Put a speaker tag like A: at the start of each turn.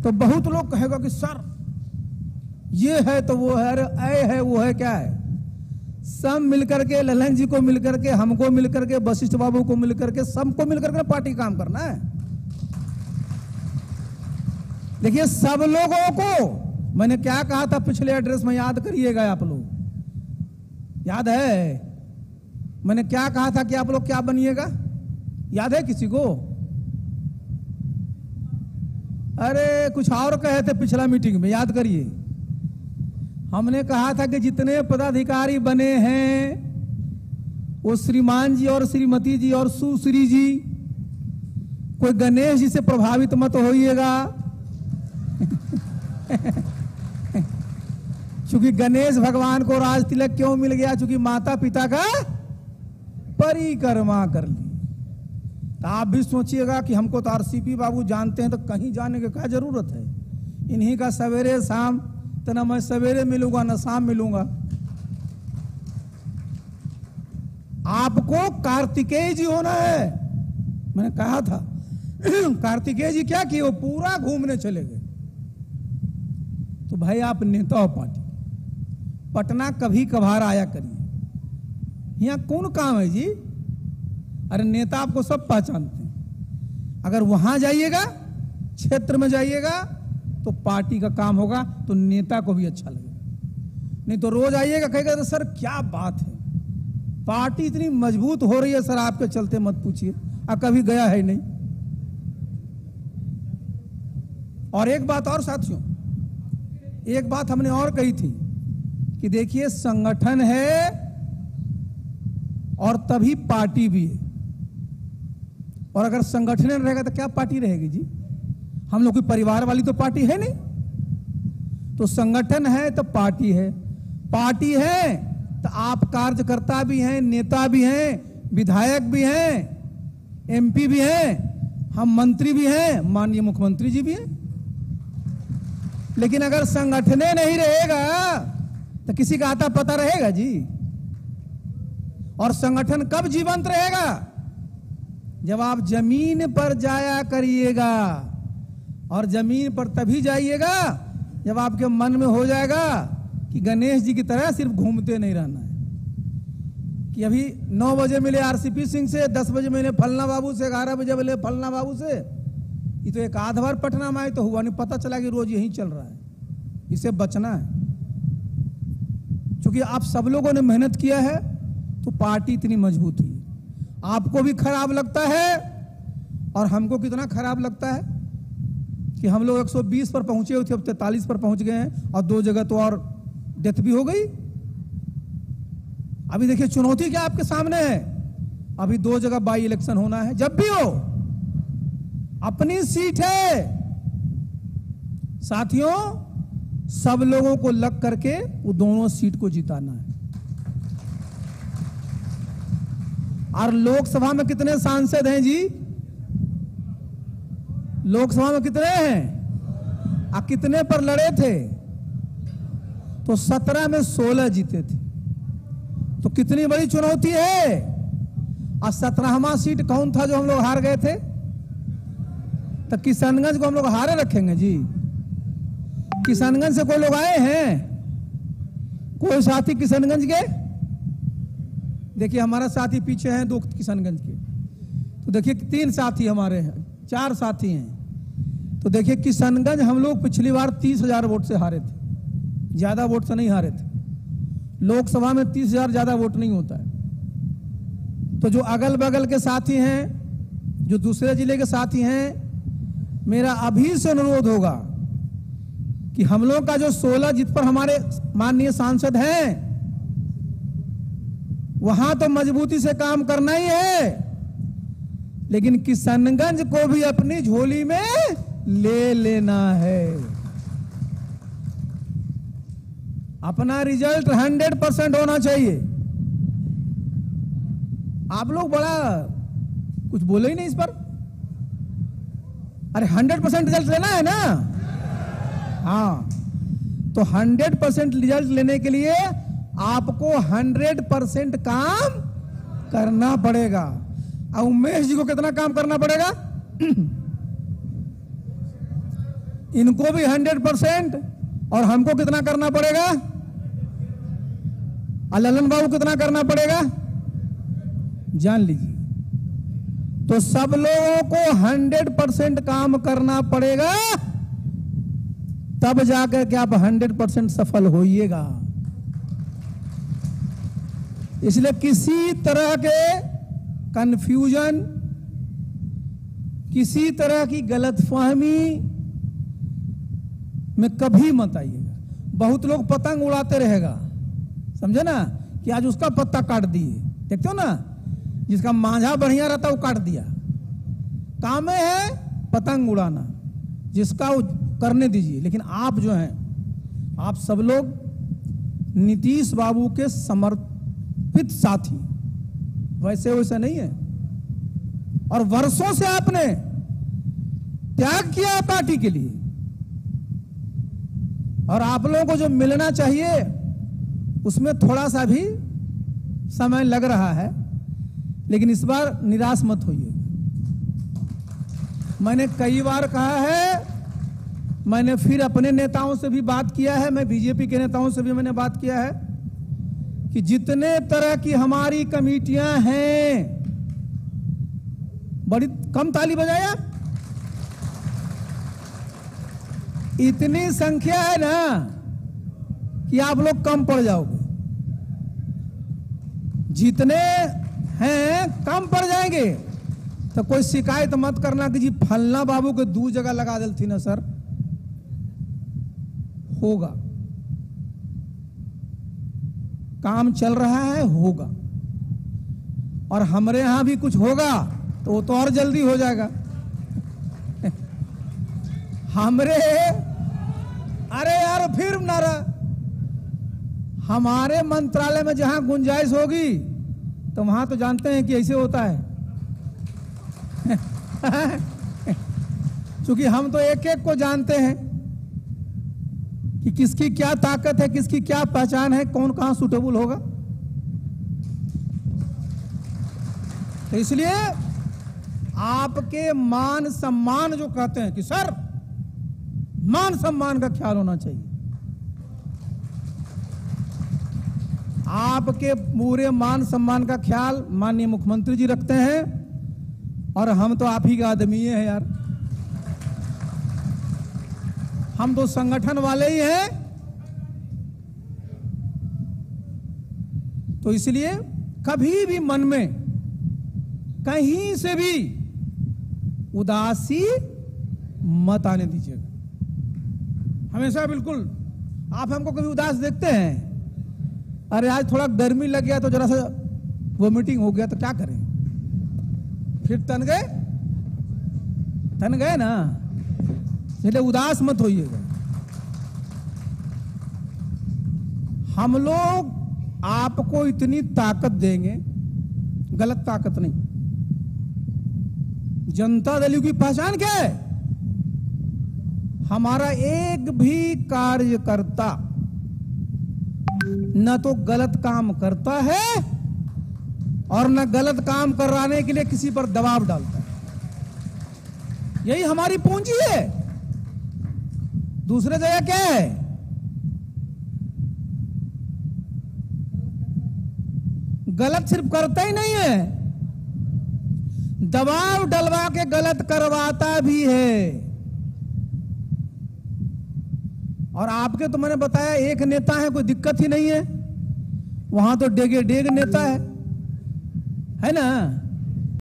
A: तो बहुत लोग कहेगा कि सर ये है तो वो है, अरे ऐ है वो है, क्या है? सब मिलकर के, ललन जी को मिलकर के, हमको मिलकर के, वशिष्ठ बाबू को मिलकर के, सबको मिलकर के पार्टी काम करना है। देखिए सब लोगों को मैंने क्या कहा था पिछले एड्रेस में, याद करिएगा आप लोग, याद है मैंने क्या कहा था कि आप लोग क्या बनिएगा? याद है किसी को? अरे कुछ और कहे थे पिछला मीटिंग में, याद करिए। हमने कहा था कि जितने पदाधिकारी बने हैं वो श्रीमान जी और श्रीमती जी और सुश्री जी, कोई गणेश जी से प्रभावित मत होइएगा क्योंकि गणेश भगवान को राज तिलक क्यों मिल गया? क्योंकि माता पिता का परिक्रमा कर ली। तो आप भी सोचिएगा कि हमको तो आरसीपी बाबू जानते हैं तो कहीं जाने की क्या जरूरत है? इन्हीं का सवेरे शाम, तो ना मैं सवेरे मिलूंगा ना शाम मिलूंगा। आपको कार्तिकेय जी होना है, मैंने कहा था कार्तिकेय जी क्या किए? वो पूरा घूमने चले गए। तो भाई आप नेता हो पार्टी, पटना कभी कभार आया करिए, यहां कौन काम है जी? अरे नेता आपको सब पहचानते हैं। अगर वहां जाइएगा, क्षेत्र में जाइएगा तो पार्टी का काम होगा, तो नेता को भी अच्छा लगेगा। नहीं तो रोज आइएगा कहेगा तो सर क्या बात है, पार्टी इतनी मजबूत हो रही है सर आपके चलते, मत पूछिए, अब कभी गया है नहीं। और एक बात और साथियों, एक बात हमने और कही थी कि देखिए संगठन है और तभी पार्टी भी है, और अगर संगठन नहीं रहेगा तो क्या पार्टी रहेगी जी? हम लोग की परिवार वाली तो पार्टी है नहीं। तो संगठन है तो पार्टी है, पार्टी है तो आप कार्यकर्ता भी हैं, नेता भी हैं, विधायक भी हैं, एमपी भी हैं, हम मंत्री भी हैं, माननीय मुख्यमंत्री जी भी हैं। लेकिन अगर संगठन नहीं रहेगा तो किसी का आता पता रहेगा जी? और संगठन कब जीवंत रहेगा? जब आप जमीन पर जाया करिएगा, और जमीन पर तभी जाइएगा जब आपके मन में हो जाएगा कि गणेश जी की तरह सिर्फ घूमते नहीं रहना है, कि अभी 9 बजे मिले आरसीपी सिंह से, 10 बजे मिले फलना बाबू से, 11 बजे मिले फलना बाबू से। ये तो एक आध बार पटना में आए तो हुआ नहीं, पता चला कि रोज यही चल रहा है। इसे बचना है, क्योंकि आप सब लोगों ने मेहनत किया है तो पार्टी इतनी मजबूत हुई। आपको भी खराब लगता है और हमको कितना खराब लगता है कि हम लोग 120 पर पहुंचे हुए थे, अब 43 पर पहुंच गए हैं, और 2 जगह तो और डेथ भी हो गई। अभी देखिए चुनौती क्या आपके सामने है, अभी 2 जगह बाई इलेक्शन होना है। जब भी हो अपनी सीट है साथियों, सब लोगों को लग करके वो दोनों सीट को जिताना है। और लोकसभा में कितने सांसद हैं जी? लोकसभा में कितने हैं? और कितने पर लड़े थे? तो 17 में 16 जीते थे। तो कितनी बड़ी चुनौती है। और 17वां सीट कौन था जो हम लोग हार गए थे? तो किशनगंज को हम लोग हारे रखेंगे जी? किशनगंज से कोई लोग आए हैं? कोई साथी किशनगंज के? देखिए हमारा साथी पीछे हैं 2 किशनगंज के, तो देखिए 3 साथी हमारे हैं, 4 साथी हैं। तो देखिए किशनगंज हम लोग पिछली बार 30,000 वोट से हारे थे, ज्यादा वोट से नहीं हारे थे। लोकसभा में 30,000 ज्यादा वोट नहीं होता है। तो जो अगल बगल के साथी हैं, जो दूसरे जिले के साथी हैं, मेरा अभी से अनुरोध होगा कि हम लोग का जो 16 जित पर हमारे माननीय सांसद हैं, वहां तो मजबूती से काम करना ही है, लेकिन किशनगंज को भी अपनी झोली में ले लेना है। अपना रिजल्ट 100% होना चाहिए। आप लोग बड़ा कुछ बोले ही नहीं इस पर। अरे 100% रिजल्ट लेना है ना? हाँ, तो 100% रिजल्ट लेने के लिए आपको 100% काम करना पड़ेगा। अब उमेश जी को कितना काम करना पड़ेगा? इनको भी 100% और हमको कितना करना पड़ेगा? ललन बाबू कितना करना पड़ेगा? जान लीजिए। तो सब लोगों को 100% काम करना पड़ेगा, तब जाकर के आप 100% सफल होइएगा। इसलिए किसी तरह के कंफ्यूजन, किसी तरह की गलतफहमी में कभी मत आइएगा। बहुत लोग पतंग उड़ाते रहेगा, समझे ना, कि आज उसका पत्ता काट दिए। देखते हो ना, जिसका मांझा बढ़िया रहता वो काट दिया। काम है पतंग उड़ाना, जिसका करने दीजिए। लेकिन आप जो हैं, आप सब लोग नीतीश बाबू के समर्पित साथी, वैसे वैसे नहीं है। और वर्षों से आपने त्याग किया पार्टी के लिए, और आप लोगों को जो मिलना चाहिए उसमें थोड़ा सा भी समय लग रहा है। लेकिन इस बार निराश मत होइए। मैंने कई बार कहा है, मैंने फिर अपने नेताओं से भी बात किया है, मैं बीजेपी के नेताओं से भी मैंने बात किया है कि जितने तरह की हमारी कमेटियां हैं, बड़ी कम ताली बजाया, इतनी संख्या है ना कि आप लोग कम पड़ जाओगे। जितने हैं कम पड़ जाएंगे। तो कोई शिकायत मत करना कि जी फलना बाबू के 2 जगह लगा देती ना सर। होगा, काम चल रहा है, होगा। और हमारे यहां भी कुछ होगा तो वो तो और जल्दी हो जाएगा। अरे यार फिर नारा, हमारे मंत्रालय में जहां गुंजाइश होगी तो वहां तो जानते हैं कि ऐसे होता है। क्योंकि हम तो एक एक को जानते हैं कि किसकी क्या ताकत है, किसकी क्या पहचान है, कौन कहां सूटेबल होगा। तो इसलिए आपके मान सम्मान जो कहते हैं कि सर मान सम्मान का ख्याल होना चाहिए, आपके पूरे मान सम्मान का ख्याल माननीय मुख्यमंत्री जी रखते हैं, और हम तो आप ही के आदमी हैं यार। हम तो संगठन वाले ही हैं। तो इसलिए कभी भी मन में कहीं से भी उदासी मत आने दीजिएगा। हमेशा बिल्कुल, आप हमको कभी उदास देखते हैं? अरे आज थोड़ा गर्मी लग गया तो जरा सा वोमिटिंग हो गया तो क्या करें, फिर तन गए ना। इसलिए उदास मत होइएगा। हम लोग आपको इतनी ताकत देंगे, गलत ताकत नहीं। जनता दल की पहचान क्या है? हमारा एक भी कार्यकर्ता न तो गलत काम करता है और न गलत काम कराने के लिए किसी पर दबाव डालता है। यही हमारी पूंजी है। दूसरे जगह क्या है? गलत सिर्फ करता ही नहीं है, दबाव डलवा के गलत करवाता भी है। और आपके तो मैंने बताया एक नेता है, कोई दिक्कत ही नहीं है। वहां तो डेगे डेग नेता है ना।